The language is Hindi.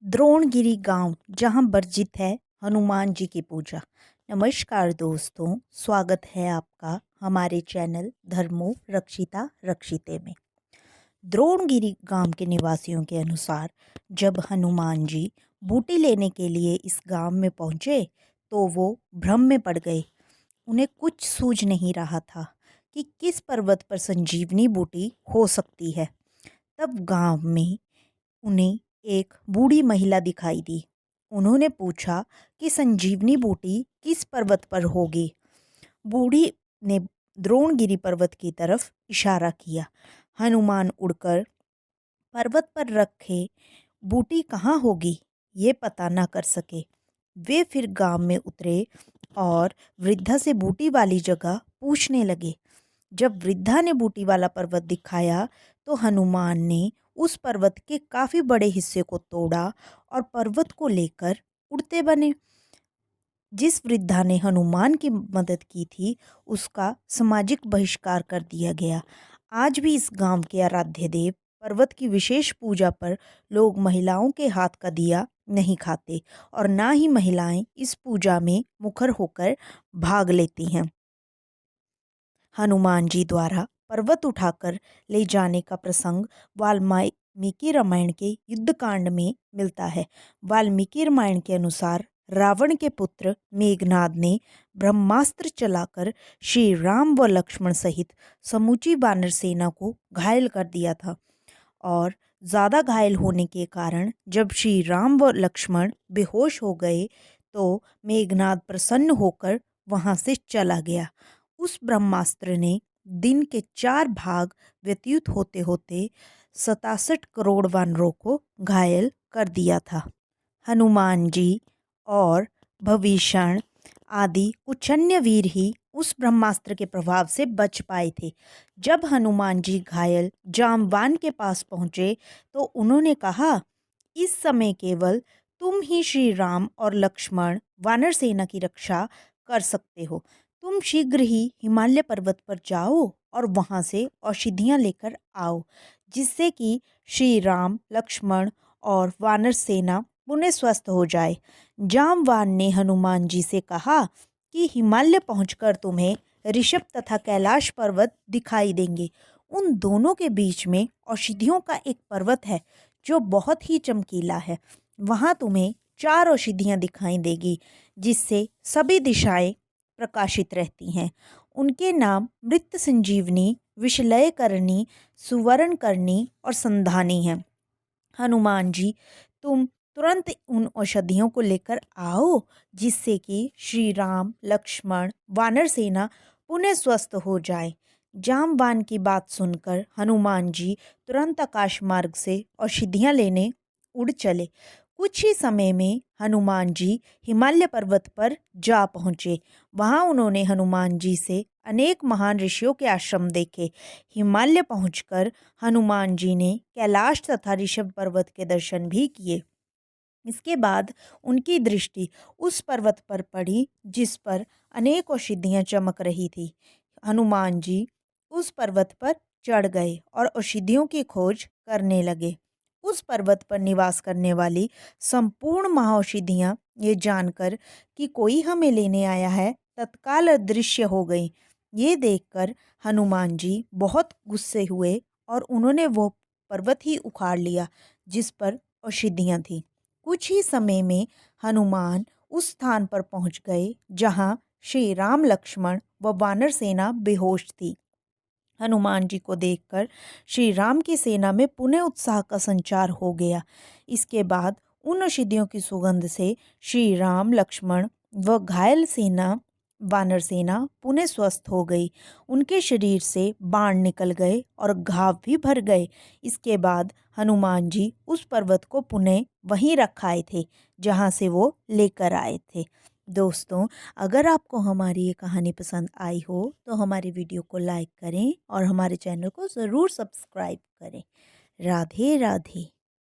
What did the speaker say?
द्रोणगिरी गांव जहां वर्जित है हनुमान जी की पूजा। नमस्कार दोस्तों, स्वागत है आपका हमारे चैनल धर्मो रक्षिता रक्षिते में। द्रोणगिरी गांव के निवासियों के अनुसार जब हनुमान जी बूटी लेने के लिए इस गांव में पहुंचे तो वो भ्रम में पड़ गए। उन्हें कुछ सूझ नहीं रहा था कि किस पर्वत पर संजीवनी बूटी हो सकती है। तब गांव में उन्हें एक बूढ़ी महिला दिखाई दी। उन्होंने पूछा कि संजीवनी बूटी किस पर्वत पर होगी। बूढ़ी ने द्रोणगिरी पर्वत की तरफ इशारा किया। हनुमान उड़कर पर्वत पर रखे बूटी कहाँ होगी ये पता न कर सके। वे फिर गांव में उतरे और वृद्धा से बूटी वाली जगह पूछने लगे। जब वृद्धा ने बूटी वाला पर्वत दिखाया तो हनुमान ने उस पर्वत के काफी बड़े हिस्से को तोड़ा और पर्वत को लेकर उड़ते बने। जिस वृद्धा ने हनुमान की मदद की थी उसका सामाजिक बहिष्कार कर दिया गया। आज भी इस गांव के आराध्य देव पर्वत की विशेष पूजा पर लोग महिलाओं के हाथ का दिया नहीं खाते और ना ही महिलाएं इस पूजा में मुखर होकर भाग लेती हैं। हनुमान जी द्वारा पर्वत उठाकर ले जाने का प्रसंग वाल्मीकि रामायण के युद्धकांड में मिलता है। वाल्मीकि रामायण के अनुसार रावण के पुत्र मेघनाद ने ब्रह्मास्त्र चलाकर श्री राम व लक्ष्मण सहित समूची वानर सेना को घायल कर दिया था और ज़्यादा घायल होने के कारण जब श्री राम व लक्ष्मण बेहोश हो गए तो मेघनाद प्रसन्न होकर वहां से चला गया। उस ब्रह्मास्त्र ने दिन के 4 भाग व्यतीत होते होते 67 करोड़ वानरों को घायल कर दिया था। हनुमान जी और भविष्ण आदि कुछ अन्य वीर ही उस ब्रह्मास्त्र के प्रभाव से बच पाए थे। जब हनुमान जी घायल जामवान के पास पहुँचे तो उन्होंने कहा, इस समय केवल तुम ही श्री राम और लक्ष्मण वानर सेना की रक्षा कर सकते हो। तुम शीघ्र ही हिमालय पर्वत पर जाओ और वहां से औषधियां लेकर आओ जिससे कि श्री राम लक्ष्मण और वानर सेना पुनः स्वस्थ हो जाए। जामवान ने हनुमान जी से कहा कि हिमालय पहुंचकर तुम्हें ऋषभ तथा कैलाश पर्वत दिखाई देंगे। उन दोनों के बीच में औषधियों का एक पर्वत है जो बहुत ही चमकीला है। वहां तुम्हें 4 औषधियां दिखाई देगी जिससे सभी दिशाएं प्रकाशित रहती हैं। उनके नाम मृत संजीवनी, विषलय करनी, सुवर्ण करनी और संधानी हैं। हनुमान जी तुम तुरंत उन औषधियों को लेकर आओ जिससे कि श्री राम लक्ष्मण वानर सेना पुनः स्वस्थ हो जाए। जामवान की बात सुनकर हनुमान जी तुरंत आकाश मार्ग से औषधियां लेने उड़ चले। कुछ ही समय में हनुमान जी हिमालय पर्वत पर जा पहुँचे। वहाँ उन्होंने हनुमान जी से अनेक महान ऋषियों के आश्रम देखे। हिमालय पहुंचकर हनुमान जी ने कैलाश तथा ऋषभ पर्वत के दर्शन भी किए। इसके बाद उनकी दृष्टि उस पर्वत पर पड़ी जिस पर अनेक औषधियाँ चमक रही थी। हनुमान जी उस पर्वत पर चढ़ गए और औषधियों की खोज करने लगे। उस पर्वत पर निवास करने वाली संपूर्ण महाऔषधियाँ ये जानकर कि कोई हमें लेने आया है तत्काल अदृश्य हो गई। ये देखकर हनुमान जी बहुत गुस्से हुए और उन्होंने वो पर्वत ही उखाड़ लिया जिस पर औषधियाँ थीं। कुछ ही समय में हनुमान उस स्थान पर पहुंच गए जहां श्री राम लक्ष्मण व वानर सेना बेहोश थी। हनुमान जी को देखकर श्री राम की सेना में पुनः उत्साह का संचार हो गया। इसके बाद उन औषधियों की सुगंध से श्री राम लक्ष्मण व घायल सेना वानर सेना पुनः स्वस्थ हो गई। उनके शरीर से बाण निकल गए और घाव भी भर गए। इसके बाद हनुमान जी उस पर्वत को पुनः वहीं रखाए थे जहाँ से वो लेकर आए थे। दोस्तों, अगर आपको हमारी ये कहानी पसंद आई हो तो हमारी वीडियो को लाइक करें और हमारे चैनल को ज़रूर सब्सक्राइब करें। राधे राधे।